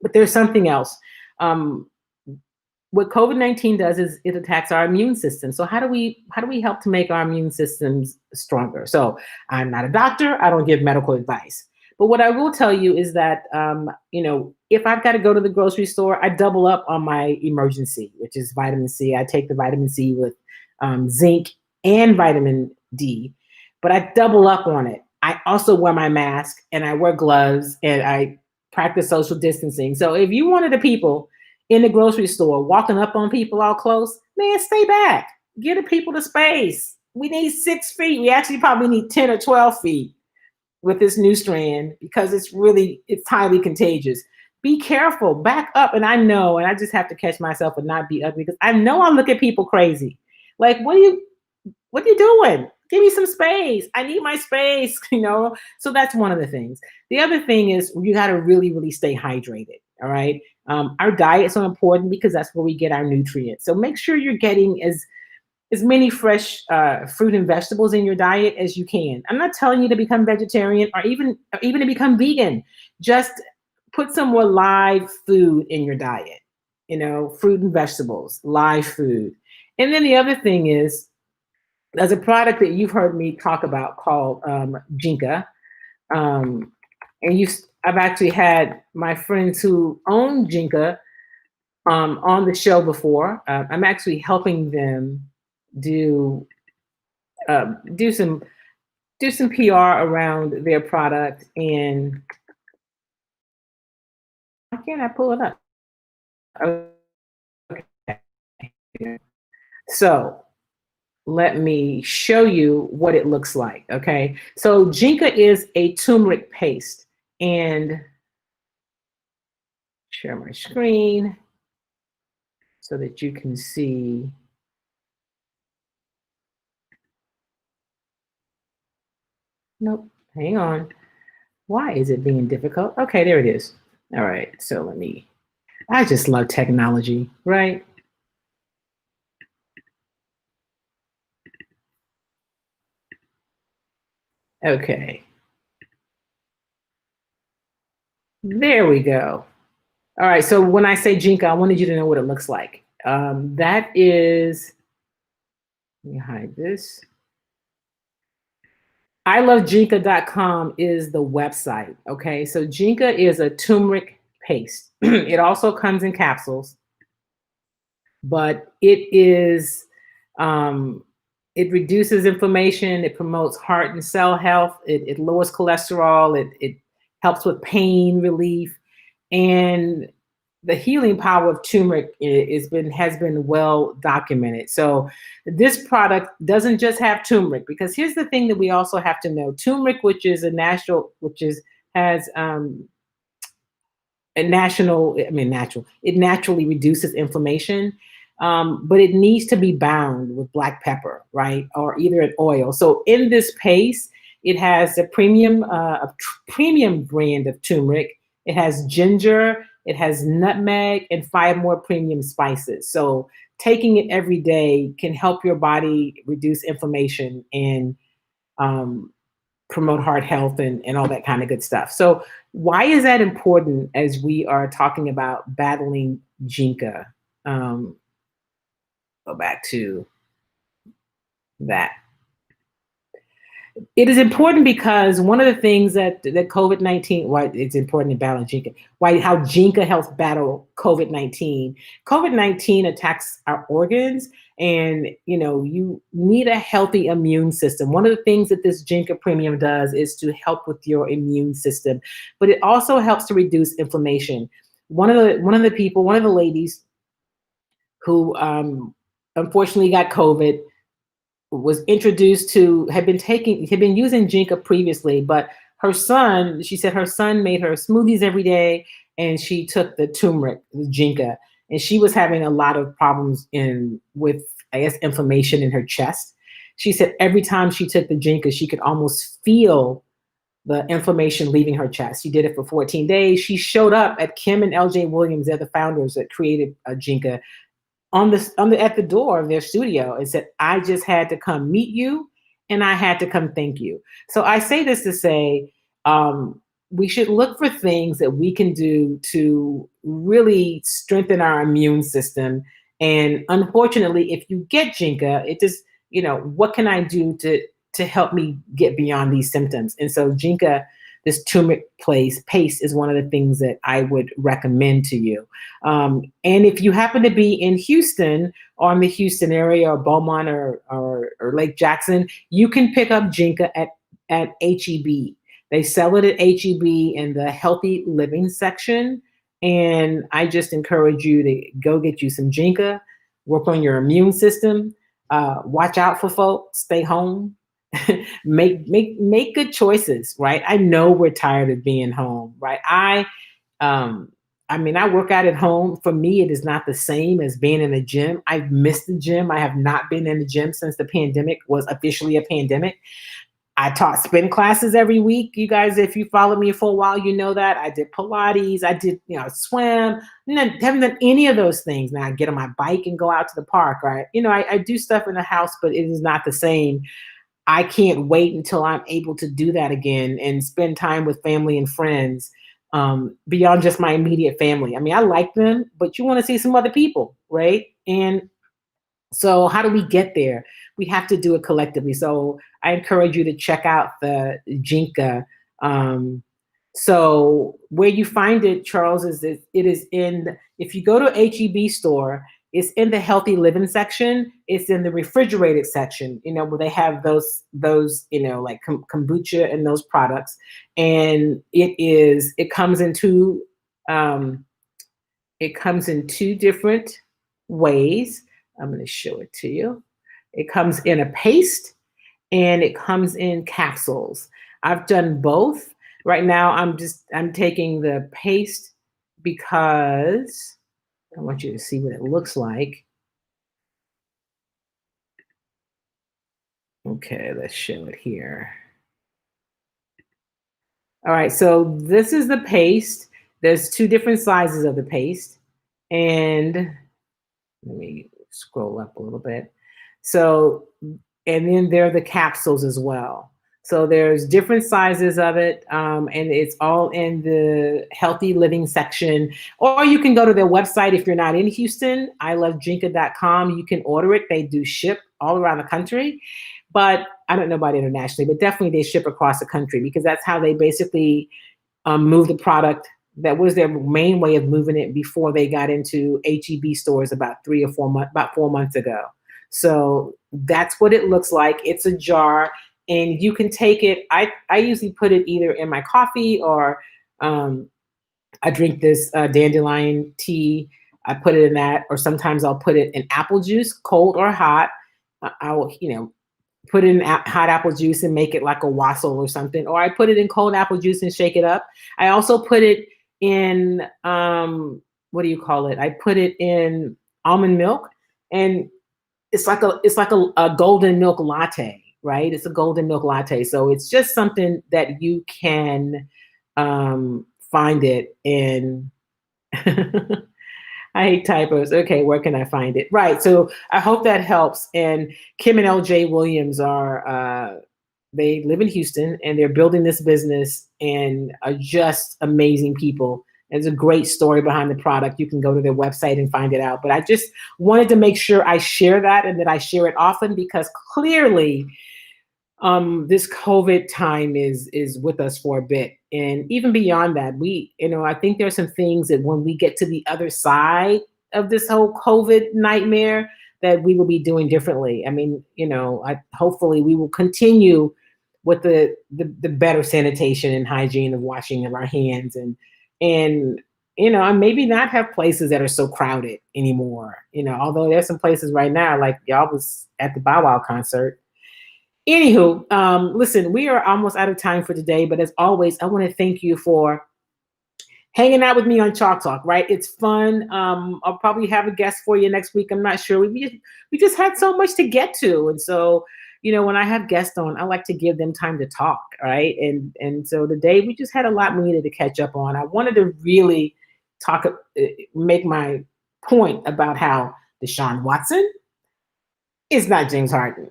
But there's something else. What COVID-19 does is it attacks our immune system. So how do we help to make our immune systems stronger? So I'm not a doctor. I don't give medical advice. But what I will tell you is that, if I've got to go to the grocery store, I double up on my emergency, which is vitamin C. I take the vitamin C with zinc and vitamin D, but I double up on it. I also wear my mask and I wear gloves and I practice social distancing. So if you one of the people in the grocery store walking up on people all close, man, stay back. Give the people the space. We need 6 feet. We actually probably need 10 or 12 feet with this new strand because it's highly contagious. Be careful, back up. And I know, and I just have to catch myself and not be ugly because I know I look at people crazy. Like, what are you doing? Give me some space. I need my space, So that's one of the things. The other thing is you got to really, really stay hydrated. All right. Our diet is so important because that's where we get our nutrients. So make sure you're getting as many fresh fruit and vegetables in your diet as you can. I'm not telling you to become vegetarian or even to become vegan. Just put some more live food in your diet, fruit and vegetables, live food. And then the other thing is, there's a product that you've heard me talk about called Jinka. I've actually had my friends who own Jinka on the show before. I'm actually helping them do some PR around their product, and why can't I pull it up? Okay. So let me show you what it looks like. Okay, so Jinka is a turmeric paste, and share my screen so that you can see. Nope, hang on. Why is it being difficult? Okay, there it is. All right, so I just love technology, right? Okay. There we go. All right, so when I say Jinka, I wanted you to know what it looks like. That is, let me hide this. ilovejinka.com is the website, okay? So Jinka is a turmeric paste. It also comes in capsules, but it is, it reduces inflammation, it promotes heart and cell health, it lowers cholesterol, it helps with pain relief, and the healing power of turmeric has been well documented. So this product doesn't just have turmeric, because here's the thing that we also have to know: turmeric, it naturally reduces inflammation, but it needs to be bound with black pepper, right, or either an oil. So in this paste, it has a premium brand of turmeric. It has ginger, it has nutmeg, and 5 more premium spices. So taking it every day can help your body reduce inflammation and promote heart health and all that kind of good stuff. So why is that important as we are talking about battling Jinka? Go back to that. It is important because one of the things that COVID-19, why it's important to battle Jinka, how Jinka helps battle COVID-19. COVID-19 attacks our organs, and you need a healthy immune system. One of the things that this Jinka Premium does is to help with your immune system, but it also helps to reduce inflammation. One of the ladies who unfortunately got COVID was introduced to, had been using Jinka previously, but she said her son made her smoothies every day, and she took the turmeric, the Jinka, and she was having a lot of problems with inflammation in her chest. She said every time she took the Jinka, she could almost feel the inflammation leaving her chest. She did it for 14 days. She showed up at Kim and LJ Williams. They're the founders that created Jinka, at the door of their studio and said, I just had to come meet you and I had to come thank you. So I say this to say, we should look for things that we can do to really strengthen our immune system. And unfortunately, if you get Jinka, it just, what can I do to help me get beyond these symptoms? And so Jinka, this turmeric paste is one of the things that I would recommend to you. And if you happen to be in Houston or in the Houston area or Beaumont or Lake Jackson, you can pick up Jinka at HEB. They sell it at HEB in the healthy living section. And I just encourage you to go get you some Jinka, work on your immune system, watch out for folks, stay home. make good choices, right? I know we're tired of being home, right? I work out at home. For me, it is not the same as being in the gym. I've missed the gym. I have not been in the gym since the pandemic was officially a pandemic. I taught spin classes every week. You guys, if you followed me for a while, you know that. I did Pilates. I did, swim. Haven't done any of those things. Now I get on my bike and go out to the park, right? I do stuff in the house, but it is not the same. I can't wait until I'm able to do that again and spend time with family and friends beyond just my immediate family. I mean, I like them, but you want to see some other people, right? And so how do we get there? We have to do it collectively. So I encourage you to check out the Jinka. So where you find it, Charles, is that it is if you go to HEB store, it's in the healthy living section. It's in the refrigerated section, where they have those, like kombucha and those products. And it comes in two different ways. I'm going to show it to you. It comes in a paste and it comes in capsules. I've done both. Right now, I'm taking the paste because I want you to see what it looks like. Okay, let's show it here. All right, so this is the paste. There's two different sizes of the paste. And let me scroll up a little bit. So, and then there are the capsules as well. So there's different sizes of it, and it's all in the healthy living section. Or you can go to their website if you're not in Houston, ilovejinka.com. You can order it. They do ship all around the country. But I don't know about internationally, but definitely they ship across the country because that's how they basically move the product. That was their main way of moving it before they got into HEB stores about 4 months ago. So that's what it looks like. It's a jar. And you can take it. I usually put it either in my coffee or I drink this dandelion tea. I put it in that, or sometimes I'll put it in apple juice, cold or hot. I'll put it in hot apple juice and make it like a wassail or something. Or I put it in cold apple juice and shake it up. I also put it in what do you call it? I put it in almond milk, and it's like a golden milk latte. Right? It's a golden milk latte. So it's just something that you can find it in. I hate typos. Okay, where can I find it? Right. So I hope that helps. And Kim and LJ Williams they live in Houston and they're building this business and are just amazing people. There's a great story behind the product. You can go to their website and find it out. But I just wanted to make sure I share that and that I share it often because clearly this COVID time is with us for a bit. And even beyond that, I think there's some things that when we get to the other side of this whole COVID nightmare that we will be doing differently. I mean, hopefully we will continue with the better sanitation and hygiene of washing of our hands and maybe not have places that are so crowded anymore. Although there's some places right now, like y'all was at the Bow Wow concert. Anywho, listen, we are almost out of time for today, but as always, I want to thank you for hanging out with me on Chalk Talk, right? It's fun. I'll probably have a guest for you next week. I'm not sure. We just had so much to get to. And so, when I have guests on, I like to give them time to talk, right? And so today we just had a lot we needed to catch up on. I wanted to really make my point about how Deshaun Watson is not James Harden.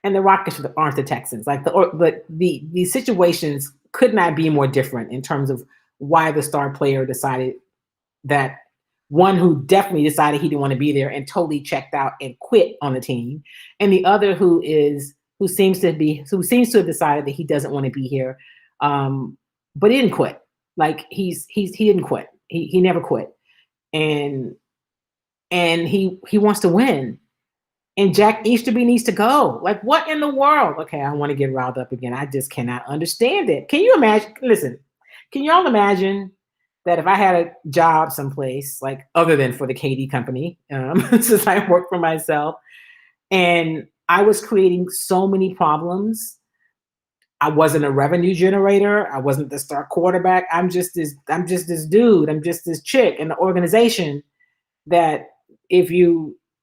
And the Rockets aren't the Texans. Like the situations could not be more different in terms of why the star player decided that one who definitely decided he didn't want to be there and totally checked out and quit on the team, and the other who seems to have decided that he doesn't want to be here, but he didn't quit. Like he didn't quit. He never quit, and he wants to win. And Jack Easterby needs to go. Like, what in the world? Okay, I want to get riled up again. I just cannot understand it. Can you imagine? Listen, can you all imagine that if I had a job someplace, like other than for the KD company, since I work for myself, and I was creating so many problems. I wasn't a revenue generator. I wasn't the star quarterback. I'm just this dude. I'm just this chick in the organization that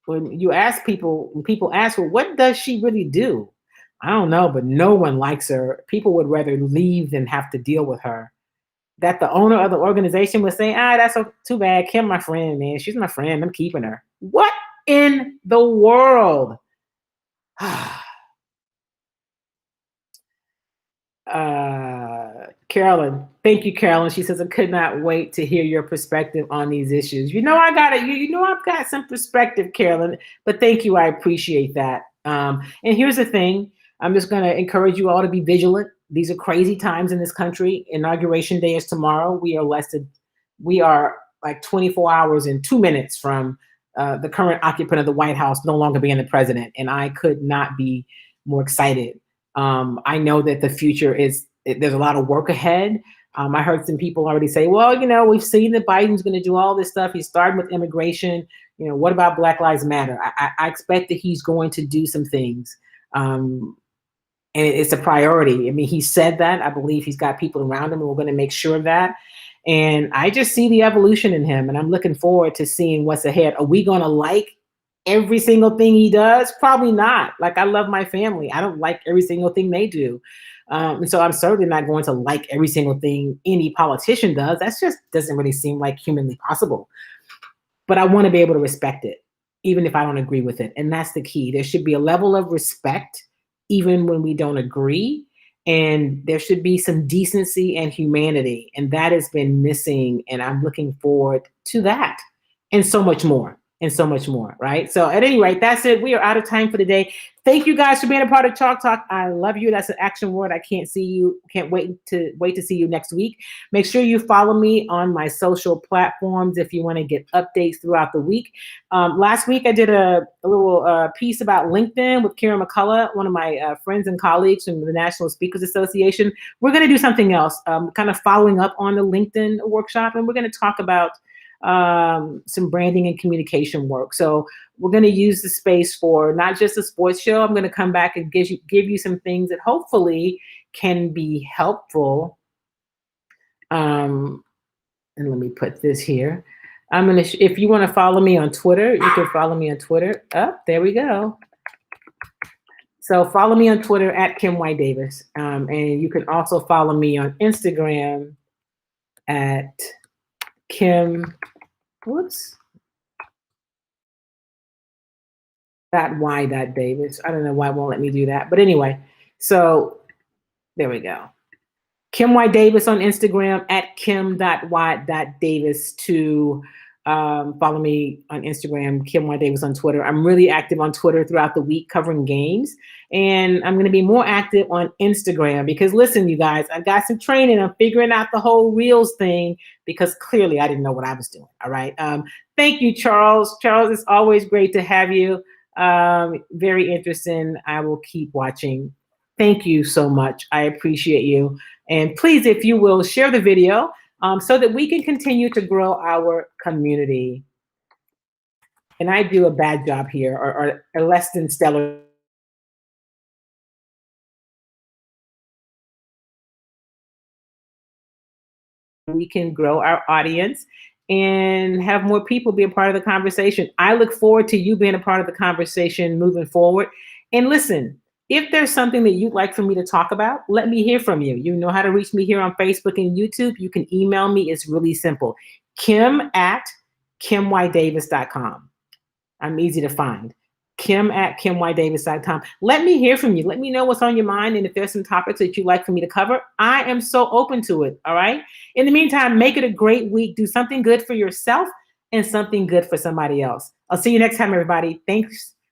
when people ask, well, what does she really do? I don't know, but no one likes her. People would rather leave than have to deal with her. That the owner of the organization would say, that's too bad. Kim, my friend, man. She's my friend. I'm keeping her. What in the world? Carolyn, thank you, Carolyn. She says, I could not wait to hear your perspective on these issues. I got it. I've got some perspective, Carolyn, but thank you. I appreciate that. And here's the thing. I'm just going to encourage you all to be vigilant. These are crazy times in this country. Inauguration day is tomorrow. We are like 24 hours and 2 minutes from the current occupant of the White House no longer being the president. And I could not be more excited. I know that the future there's a lot of work ahead. I heard some people already say, well, we've seen that Biden's going to do all this stuff. He's starting with immigration. What about Black Lives Matter? I expect that he's going to do some things. And it's a priority. I mean, he said that. I believe he's got people around him who are going to make sure of that. And I just see the evolution in him. And I'm looking forward to seeing what's ahead. Are we going to like every single thing he does? Probably not. Like, I love my family. I don't like every single thing they do. And so I'm certainly not going to like every single thing any politician does. That just doesn't really seem like humanly possible. But I want to be able to respect it, even if I don't agree with it. And that's the key. There should be a level of respect, even when we don't agree. And there should be some decency and humanity. And that has been missing. And I'm looking forward to that and so much more. Right? So at any rate, that's it. We are out of time for today. Thank you guys for being a part of Chalk Talk. I love you. That's an action word. I can't wait to see you next week. Make sure you follow me on my social platforms if you want to get updates throughout the week. Last week, I did a little piece about LinkedIn with Kira McCullough, one of my friends and colleagues from the National Speakers Association. We're going to do something else, kind of following up on the LinkedIn workshop, and we're going to talk about some branding and communication work. So we're going to use the space for not just a sports show. I'm going to come back and give you some things that hopefully can be helpful. And let me put this here. If you want to follow me on Twitter, you can follow me on Twitter. There we go. So follow me on Twitter at Kim Y. Davis. And you can also follow me on Instagram at Kim, .y.davis. I don't know why it won't let me do that. But anyway, so there we go. Kim Y. Davis on Instagram at Kim.Y.Davis to follow me on Instagram, Kim Y. Davis on Twitter. I'm really active on Twitter throughout the week covering games. And I'm going to be more active on Instagram because listen, you guys, I got some training. I'm figuring out the whole Reels thing because clearly I didn't know what I was doing. All right. Thank you, Charles. Charles, it's always great to have you. Very interesting. I will keep watching. Thank you so much. I appreciate you. And please, if you will, share the video so that we can continue to grow our community. And I do a bad job here or less than stellar. We can grow our audience and have more people be a part of the conversation. I look forward to you being a part of the conversation moving forward. And listen, if there's something that you'd like for me to talk about, let me hear from you. You know how to reach me here on Facebook and YouTube. You can email me. It's really simple. Kim@KimYDavis.com. I'm easy to find. Kim@KimYDavis.com. Let me hear from you. Let me know what's on your mind. And if there's some topics that you'd like for me to cover, I am so open to it. All right. In the meantime, make it a great week. Do something good for yourself and something good for somebody else. I'll see you next time, everybody. Thanks